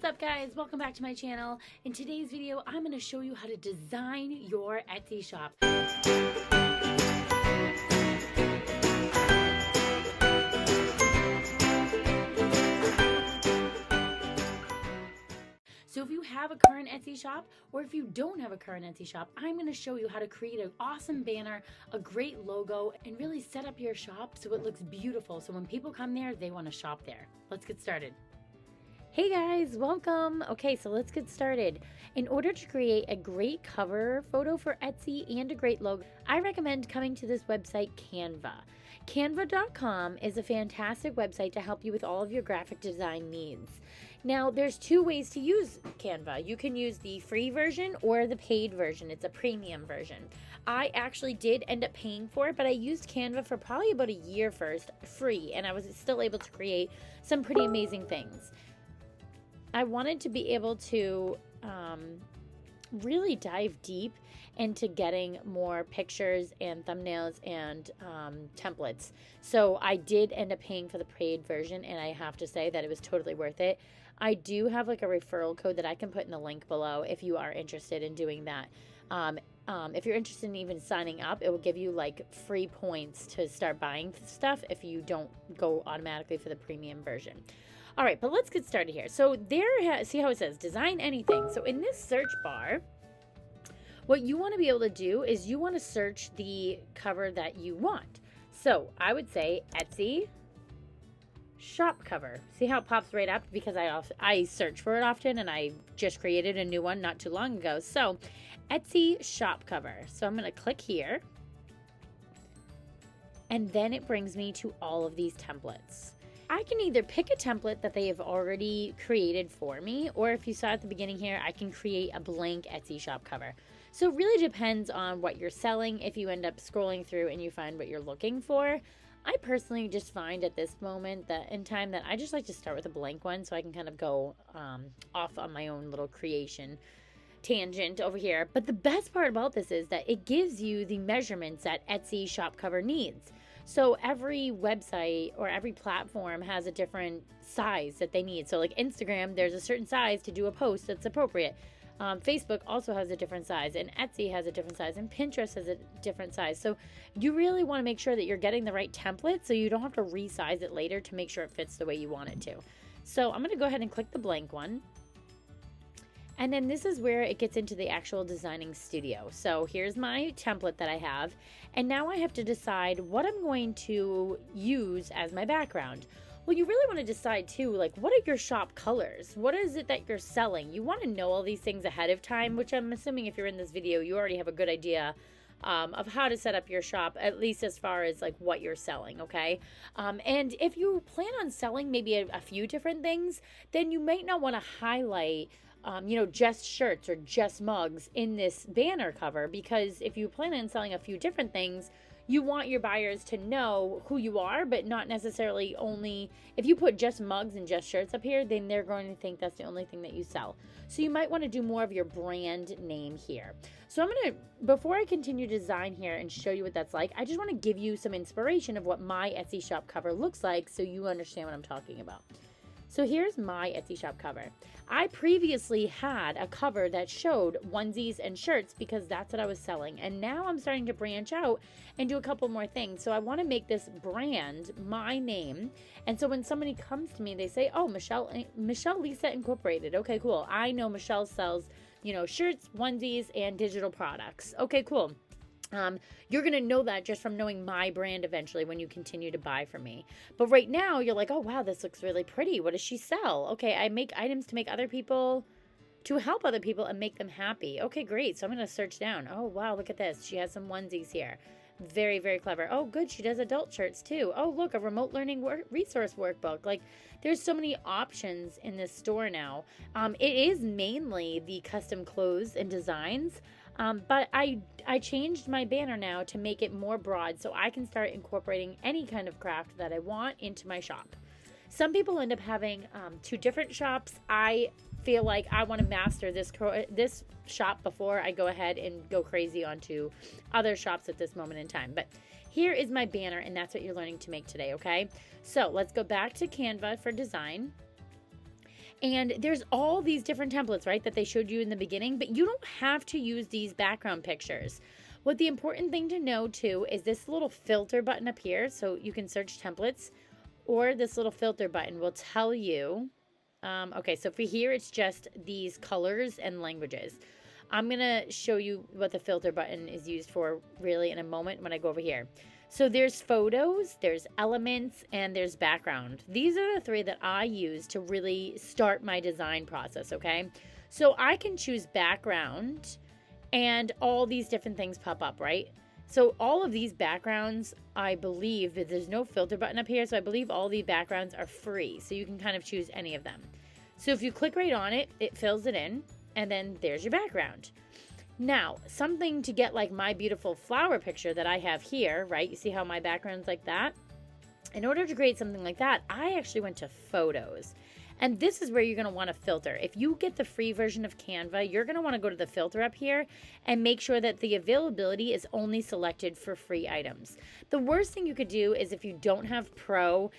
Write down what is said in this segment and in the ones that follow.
up, guys? Welcome back to my channel. In today's video, I'm going to show you how to design your Etsy shop. So if you have a current Etsy shop, or if you don't have a current Etsy shop, I'm going to show you how to create an awesome banner, a great logo, and really set up your shop so it looks beautiful. So when people come there, they want to shop there. Let's get started. Hey guys, welcome. Okay, so let's get started. In order to create a great cover photo for Etsy and a great logo, I recommend coming to this website, Canva. Canva.com is a fantastic website to help you with all of your graphic design needs. Now, there's two ways to use Canva. You can use the free version or the paid version. It's a premium version. I actually did end up paying for it, but I used Canva for probably about a year first, free, and I was still able to create some pretty amazing things. I wanted to be able to really dive deep into getting more pictures and thumbnails and templates. So I did end up paying for the paid version, and I have to say that it was totally worth it. I do have like a referral code that I can put in the link below if you are interested in doing that. If you're interested in even signing up, it will give you like free points to start buying stuff if you don't go automatically for the premium version. All right, but let's get started here. So see how it says design anything. So in this search bar, what you want to be able to do is you want to search the cover that you want. So I would say Etsy shop cover. See how it pops right up because I search for it often, and I just created a new one not too long ago. So Etsy shop cover. So I'm going to click here, and then it brings me to all of these templates. I can either pick a template that they have already created for me, or if you saw at the beginning here, I can create a blank Etsy shop cover. So it really depends on what you're selling. If you end up scrolling through and you find what you're looking for, I personally just find at this moment that in time that I just like to start with a blank one so I can kind of go off on my own little creation tangent over here. But the best part about this is that it gives you the measurements that Etsy shop cover needs. So every website or every platform has a different size that they need. So like Instagram, there's a certain size to do a post that's appropriate. Facebook also has a different size, and Etsy has a different size, and Pinterest has a different size. So you really want to make sure that you're getting the right template so you don't have to resize it later to make sure it fits the way you want it to. So I'm going to go ahead and click the blank one. And then this is where it gets into the actual designing studio. So here's my template that I have. And now I have to decide what I'm going to use as my background. Well, you really want to decide too, like, what are your shop colors? What is it that you're selling? You want to know all these things ahead of time, which I'm assuming if you're in this video, you already have a good idea of how to set up your shop, at least as far as like what you're selling, okay? And if you plan on selling maybe a few different things, then you might not want to highlight just shirts or just mugs in this banner cover, because if you plan on selling a few different things, you want your buyers to know who you are, but not necessarily only, if you put just mugs and just shirts up here, then they're going to think that's the only thing that you sell. So you might want to do more of your brand name here. So before I continue to design here and show you what that's like, I just want to give you some inspiration of what my Etsy shop cover looks like so you understand what I'm talking about. So here's my Etsy shop cover. I previously had a cover that showed onesies and shirts because that's what I was selling. And now I'm starting to branch out and do a couple more things. So I want to make this brand my name. And so when somebody comes to me, they say, oh, Michelle Lisa Incorporated. Okay, cool. I know Michelle sells, shirts, onesies, and digital products. Okay, cool. You're going to know that just from knowing my brand eventually when you continue to buy from me. But right now you're like, oh, wow, this looks really pretty. What does she sell? Okay, I make items to help other people and make them happy. Okay, great. So I'm going to search down. Oh, wow, look at this. She has some onesies here. Very, very clever. Oh, good. She does adult shirts too. Oh, look, a remote learning resource workbook. Like, there's so many options in this store now. It is mainly the custom clothes and designs. But I changed my banner now to make it more broad so I can start incorporating any kind of craft that I want into my shop. Some people end up having two different shops. I feel like I want to master this shop before I go ahead and go crazy onto other shops at this moment in time. But here is my banner, and that's what you're learning to make today, okay? So let's go back to Canva for design. And there's all these different templates, right, that they showed you in the beginning, but you don't have to use these background pictures. What the important thing to know too is this little filter button up here, so you can search templates, or this little filter button will tell you, okay, so for here, it's just these colors and languages. I'm going to show you what the filter button is used for really in a moment when I go over here. So there's photos, there's elements, and there's background. These are the three that I use to really start my design process, okay? So I can choose background and all these different things pop up, right? So all of these backgrounds, I believe that there's no filter button up here, so I believe all the backgrounds are free, so you can kind of choose any of them. So if you click right on it, it fills it in, and then there's your background. Now, something to get like my beautiful flower picture that I have here, right? You see how my background's like that? In order to create something like that, I actually went to photos. And this is where you're going to want to filter. If you get the free version of Canva, you're going to want to go to the filter up here and make sure that the availability is only selected for free items. The worst thing you could do is if you don't have Pro,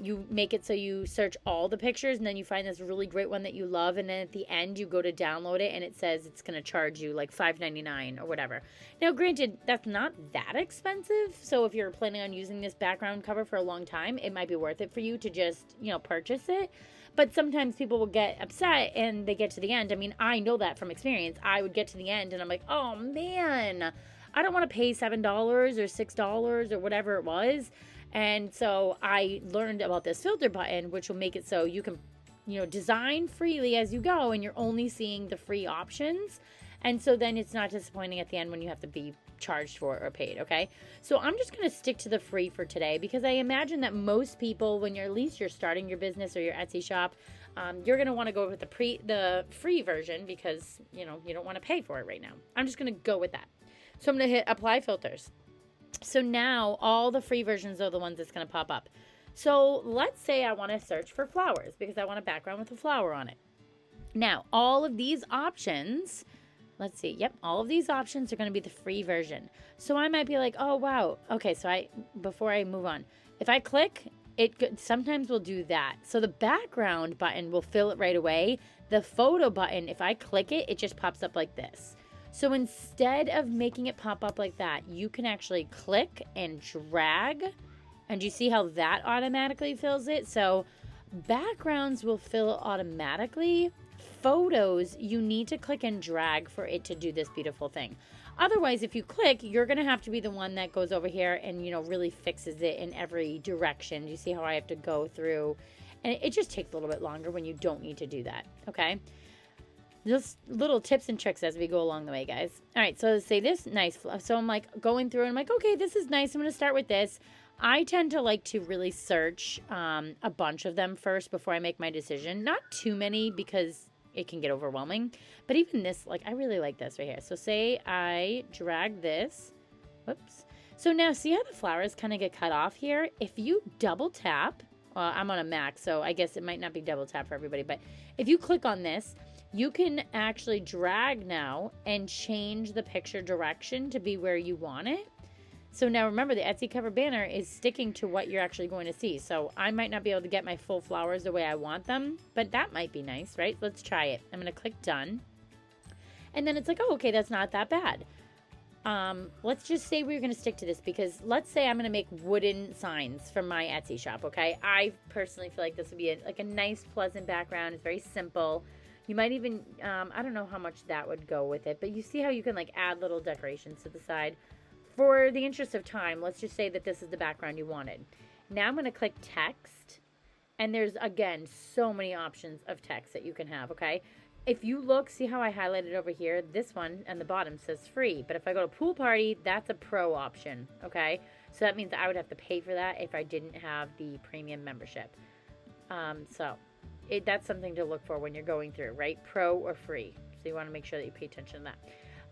you make it so you search all the pictures and then you find this really great one that you love, and then at the end you go to download it and it says it's going to charge you like $5.99 or whatever. Now granted, that's not that expensive, so if you're planning on using this background cover for a long time, it might be worth it for you to just, purchase it. But sometimes people will get upset and they get to the end. I mean, I know that from experience. I would get to the end and I'm like, oh man, I don't want to pay $7 or $6 or whatever it was. And so I learned about this filter button, which will make it so you can, design freely as you go and you're only seeing the free options. And so then it's not disappointing at the end when you have to be charged for it or paid, okay? So I'm just going to stick to the free for today because I imagine that most people, when you're starting your business or your Etsy shop, you're going to want to go with the free version because, you don't want to pay for it right now. I'm just going to go with that. So I'm going to hit apply filters. So now all the free versions are the ones that's going to pop up. So let's say I want to search for flowers because I want a background with a flower on it. Now, all of these options, let's see. Yep, all of these options are going to be the free version. So I might be like, oh, wow. Okay, so before I move on, if I click, it sometimes will do that. So the background button will fill it right away. The photo button, if I click it, it just pops up like this. So instead of making it pop up like that, you can actually click and drag. And you see how that automatically fills it? So backgrounds will fill automatically. Photos, you need to click and drag for it to do this beautiful thing. Otherwise, if you click, you're going to have to be the one that goes over here and, really fixes it in every direction. You see how I have to go through? And it just takes a little bit longer when you don't need to do that, okay? Just little tips and tricks as we go along the way, guys. All right, so say this, nice. So I'm like going through and I'm like, okay, this is nice. I'm going to start with this. I tend to like to really search a bunch of them first before I make my decision. Not too many because it can get overwhelming. But even this, I really like this right here. So say I drag this. Whoops. So now see how the flowers kind of get cut off here? If you double tap, well, I'm on a Mac, so I guess it might not be double tap for everybody. But if you click on this, you can actually drag now and change the picture direction to be where you want it. So now remember, the Etsy cover banner is sticking to what you're actually going to see. So I might not be able to get my full flowers the way I want them, but that might be nice, right? Let's try it. I'm going to click done. And then it's like, oh, okay, that's not that bad. Let's just say we're going to stick to this because let's say I'm going to make wooden signs for my Etsy shop, okay? I personally feel like this would be a nice, pleasant background. It's very simple. You might even, I don't know how much that would go with it, but you see how you can add little decorations to the side. For the interest of time, let's just say that this is the background you wanted. Now I'm going to click text, and there's, again, so many options of text that you can have, okay? If you look, see how I highlighted over here? This one on the bottom says free, but if I go to pool party, that's a pro option, okay? So that means I would have to pay for that if I didn't have the premium membership. That's something to look for when you're going through, right? Pro or free. So you want to make sure that you pay attention to that.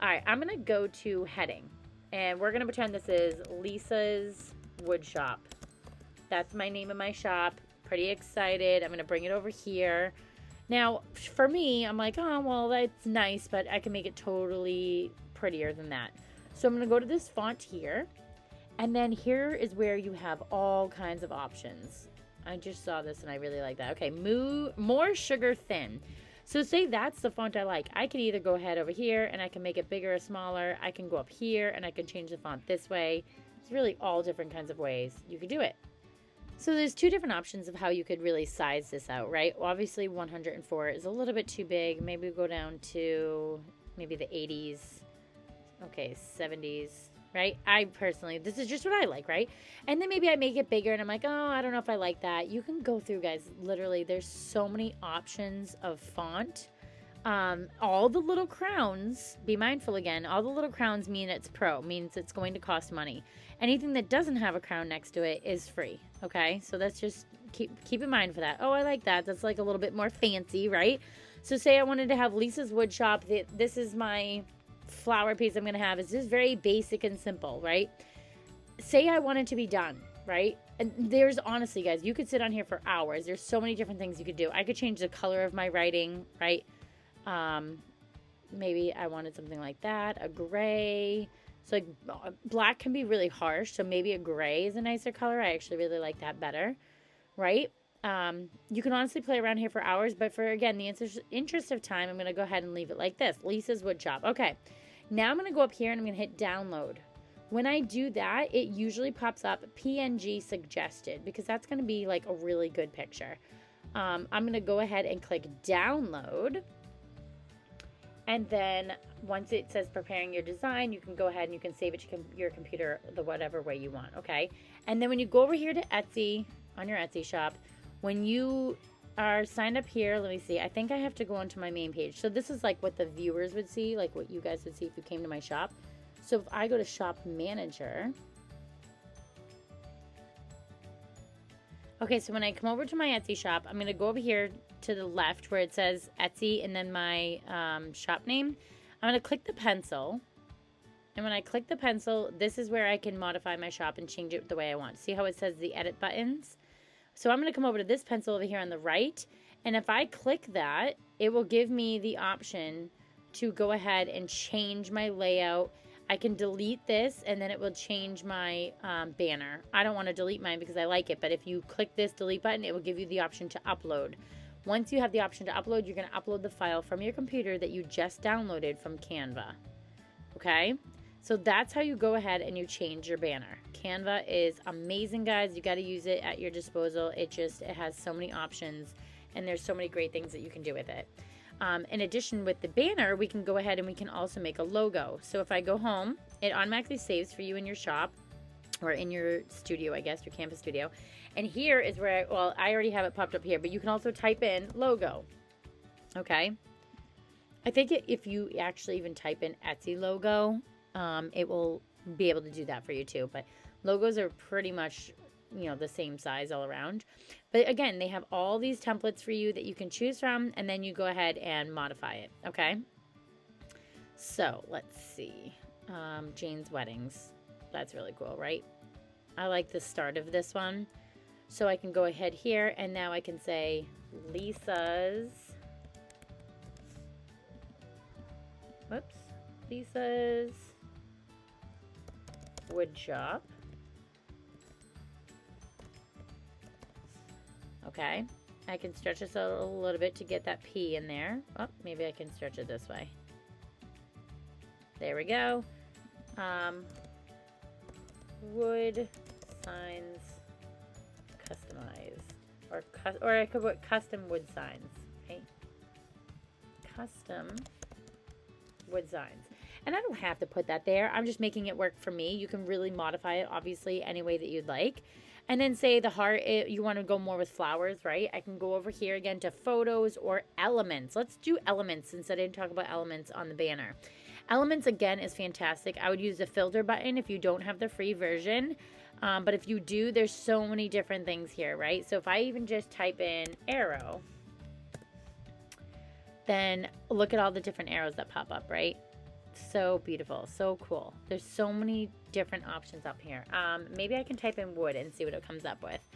All right, I'm going to go to heading. And we're going to pretend this is Lisa's Wood Shop. That's my name of my shop. Pretty excited. I'm going to bring it over here. Now, for me, I'm like, oh, well, that's nice, but I can make it totally prettier than that. So I'm going to go to this font here. And then here is where you have all kinds of options. I just saw this and I really like that. Okay, more sugar thin. So say that's the font I like. I can either go ahead over here and I can make it bigger or smaller. I can go up here and I can change the font this way. It's really all different kinds of ways you could do it. So there's two different options of how you could really size this out, right? Well, obviously 104 is a little bit too big. Maybe we go down to maybe the 80s. Okay, 70s, right? I personally, this is just what I like, right? And then maybe I make it bigger and I'm like, oh, I don't know if I like that. You can go through, guys, literally, there's so many options of font. All the little crowns, be mindful again, all the little crowns mean it's pro, means it's going to cost money. Anything that doesn't have a crown next to it is free, okay? So that's just, keep in mind for that. Oh, I like that. That's like a little bit more fancy, right? So say I wanted to have Lisa's Wood Shop. This is my flower piece I'm going to have. It's just very basic and simple, right? Say I want it to be done, right? And there's honestly, guys, you could sit on here for hours. There's so many different things you could do. I could change the color of my writing, right? Maybe I wanted something like that, a gray. So like black can be really harsh. So maybe a gray is a nicer color. I actually really like that better, right? You can honestly play around here for hours, but for, again, the interest of time, I'm going to go ahead and leave it like this. Lisa's Wood Shop. Okay. Now I'm going to go up here and I'm going to hit download. When I do that, it usually pops up PNG suggested because that's going to be like a really good picture. I'm going to go ahead and click download. And then once it says preparing your design, you can go ahead and you can save it to your computer the whatever way you want, okay? And then when you go over here to Etsy, on your Etsy shop, when you are signed up here, let me see, I think I have to go onto my main page. So this is like what the viewers would see, like what you guys would see if you came to my shop. So if I go to Shop Manager, okay, so when I come over to my Etsy shop, I'm going to go over here to the left where it says Etsy and then my shop name. I'm going to click the pencil. And when I click the pencil, this is where I can modify my shop and change it the way I want. See how it says the edit buttons? So I'm going to come over to this pencil over here on the right. And if I click that, it will give me the option to go ahead and change my layout. I can delete this and then it will change my banner. I don't want to delete mine because I like it, but if you click this delete button, it will give you the option to upload. Once you have the option to upload, you're going to upload the file from your computer that you just downloaded from Canva. Okay? So that's how you go ahead and you change your banner. Canva is amazing, guys. You got to use it at your disposal. It has so many options and there's so many great things that you can do with it. In addition, with the banner, we can go ahead and we can also make a logo. So if I go home, it automatically saves for you in your shop or in your studio, I guess, your Canva studio. And here is where, I already have it popped up here, but you can also type in logo. Okay. I think if you actually even type in Etsy logo, it will be able to do that for you too. But logos are pretty much, the same size all around. But again, they have all these templates for you that you can choose from, and then you go ahead and modify it. Okay. So let's see. Jane's Weddings. That's really cool, right? I like the start of this one. So I can go ahead here and now I can say Lisa's Wood Shop. Okay. I can stretch this out a little bit to get that P in there. Oh, maybe I can stretch it this way. There we go. Wood signs customize, or I could put custom wood signs. Okay, custom wood signs, and I don't have to put that there. I'm just making it work for me. You can really modify it, obviously, any way that you'd like. And then say the heart, you want to go more with flowers, right? I can go over here again to photos or elements. Let's do elements since I didn't talk about elements on the banner. Elements, again, is fantastic. I would use the filter button if you don't have the free version. But if you do, there's so many different things here, right? So if I even just type in arrow, then look at all the different arrows that pop up, right? So beautiful, so cool. There's so many different options up here. Maybe I can type in wood and see what it comes up with.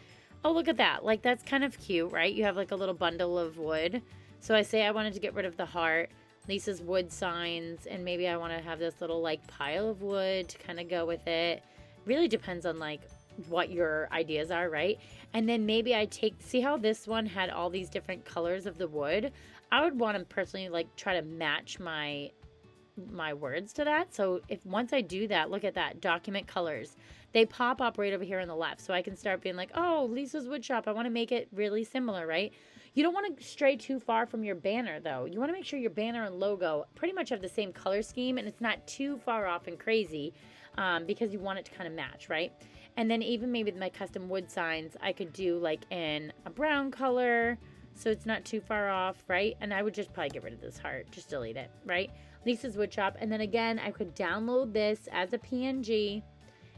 Oh, look at that. Like, that's kind of cute, right? You have like a little bundle of wood. So I say I wanted to get rid of the heart, Lisa's wood signs, and maybe I want to have this little like pile of wood to kind of go with it. Really depends on like what your ideas are, right? And then maybe I see how this one had all these different colors of the wood. I would want to personally like try to match my words to that. So if once I do that, look at that, document colors. They pop up right over here on the left. So I can start being like, oh, Lisa's Woodshop. I want to make it really similar, right? You don't want to stray too far from your banner though. You want to make sure your banner and logo pretty much have the same color scheme and it's not too far off and crazy because you want it to kind of match, right? And then even maybe my custom wood signs, I could do like in a brown color so it's not too far off, right? And I would just probably get rid of this heart, just delete it, right? Lisa's Woodshop. And then again, I could download this as a PNG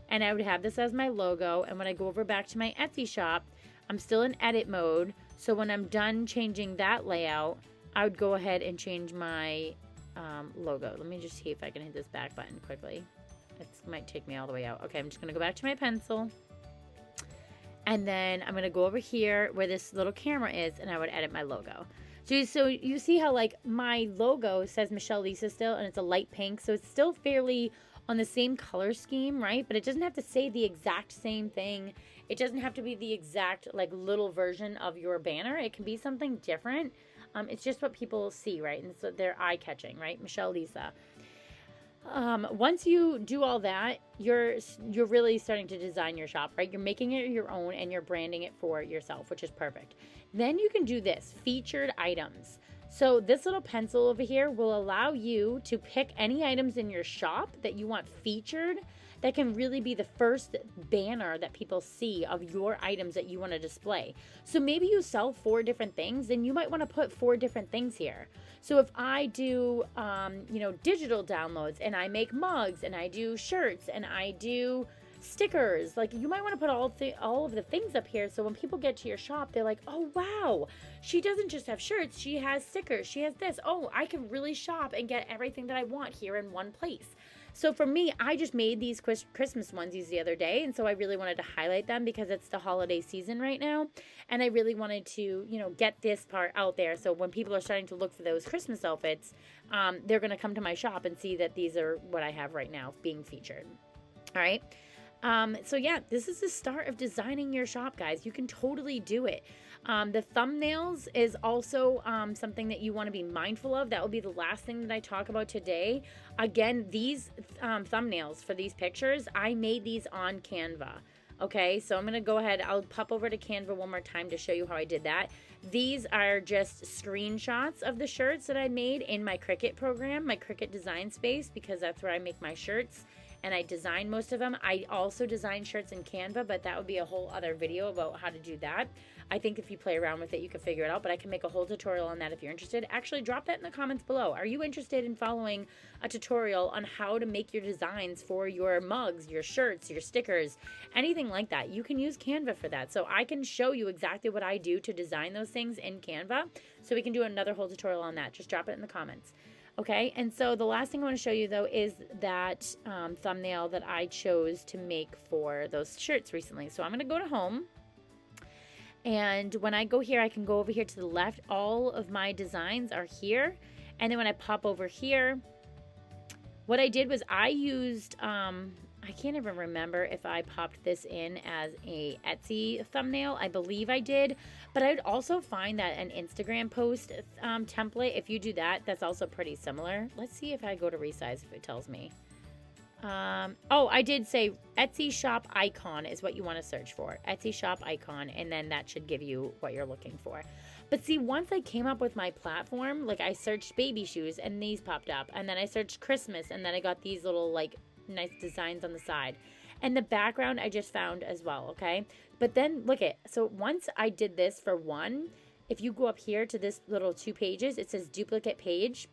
and I would have this as my logo. And when I go over back to my Etsy shop, I'm still in edit mode. So when I'm done changing that layout, I would go ahead and change my logo. Let me just see if I can hit this back button quickly. It might take me all the way out. Okay, I'm just going to go back to my pencil. And then I'm going to go over here where this little camera is, and I would edit my logo. So you see how like my logo says Michelle Lisa still, and it's a light pink. So it's still fairly on the same color scheme, right? But it doesn't have to say the exact same thing. It doesn't have to be the exact like little version of your banner. It can be something different. It's just what people see, right? And so they're eye-catching, right? Michelle Lisa. Once you do all that, you're really starting to design your shop, right? You're making it your own and you're branding it for yourself, which is perfect. Then you can do this, featured items. So this little pencil over here will allow you to pick any items in your shop that you want featured that can really be the first banner that people see of your items that you want to display. So maybe you sell 4 different things, then you might want to put 4 different things here. So if I do, digital downloads and I make mugs and I do shirts and I do stickers, like you might want to put all of the things up here. So when people get to your shop, they're like, oh, wow, she doesn't just have shirts. She has stickers. She has this. Oh, I can really shop and get everything that I want here in one place. So for me, I just made these Christmas onesies the other day. And so I really wanted to highlight them because it's the holiday season right now. And I really wanted to, get this part out there. So when people are starting to look for those Christmas outfits, they're going to come to my shop and see that these are what I have right now being featured. All right. So yeah, this is the start of designing your shop, guys. You can totally do it. The thumbnails is also something that you want to be mindful of. That will be the last thing that I talk about today. Again, these thumbnails for these pictures, I made these on Canva. Okay, so I'm going to go ahead. I'll pop over to Canva one more time to show you how I did that. These are just screenshots of the shirts that I made in my Cricut program, my Cricut Design Space, because that's where I make my shirts. And I design most of them. I also design shirts in Canva, but that would be a whole other video about how to do that. I think if you play around with it, you can figure it out, but I can make a whole tutorial on that if you're interested. Actually, drop that in the comments below. Are you interested in following a tutorial on how to make your designs for your mugs, your shirts, your stickers, anything like that? You can use Canva for that. So I can show you exactly what I do to design those things in Canva. So we can do another whole tutorial on that. Just drop it in the comments. Okay, and so the last thing I want to show you, though, is that thumbnail that I chose to make for those shirts recently. So I'm going to go to home, and when I go here, I can go over here to the left. All of my designs are here, and then when I pop over here, what I did was I used, I can't even remember if I popped this in as a Etsy thumbnail. I believe I did, but I would also find that an Instagram post template, if you do that, that's also pretty similar. Let's see if I go to resize if it tells me. I did say Etsy shop icon is what you want to search for. Etsy shop icon, and then that should give you what you're looking for. But see, once I came up with my platform, like I searched baby shoes and these popped up, and then I searched Christmas, and then I got these little like nice designs on the side, and the background I just found as well. Okay, but then look at, so once I did this for one, if you go up here to this little 2 pages, it says duplicate page.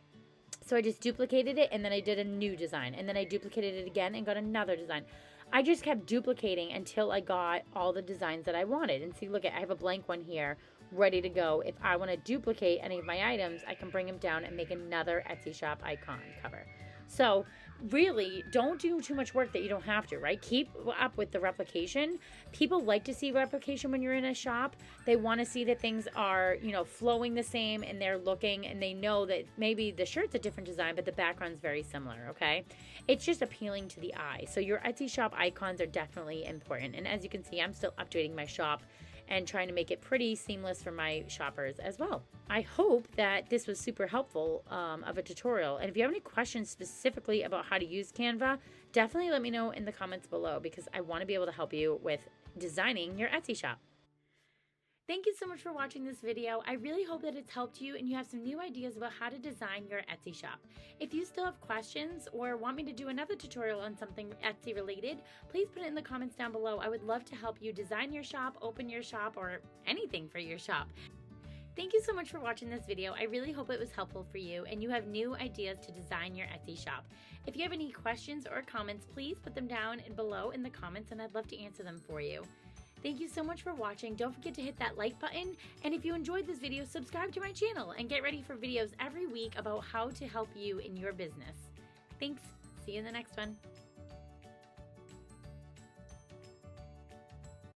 So I just duplicated it, and then I did a new design, and then I duplicated it again and got another design. I just kept duplicating until I got all the designs that I wanted. And see, look at, I have a blank one here ready to go. If I want to duplicate any of my items, I can bring them down and make another Etsy shop icon cover. So really, don't do too much work that you don't have to, right? Keep up with the replication. People like to see replication when you're in a shop. They want to see that things are, flowing the same, and they're looking and they know that maybe the shirt's a different design, but the background's very similar, okay? It's just appealing to the eye. So your Etsy shop icons are definitely important. And as you can see, I'm still updating my shop and trying to make it pretty seamless for my shoppers as well. I hope that this was super helpful of a tutorial. And if you have any questions specifically about how to use Canva, definitely let me know in the comments below, because I want to be able to help you with designing your Etsy shop. Thank you so much for watching this video. I really hope that it's helped you and you have some new ideas about how to design your Etsy shop. If you still have questions or want me to do another tutorial on something Etsy related, please put it in the comments down below. I would love to help you design your shop, open your shop, or anything for your shop. Thank you so much for watching this video. I really hope it was helpful for you and you have new ideas to design your Etsy shop. If you have any questions or comments, please put them down below in the comments and I'd love to answer them for you. Thank you so much for watching. Don't forget to hit that like button. And if you enjoyed this video, subscribe to my channel and get ready for videos every week about how to help you in your business. Thanks. See you in the next one.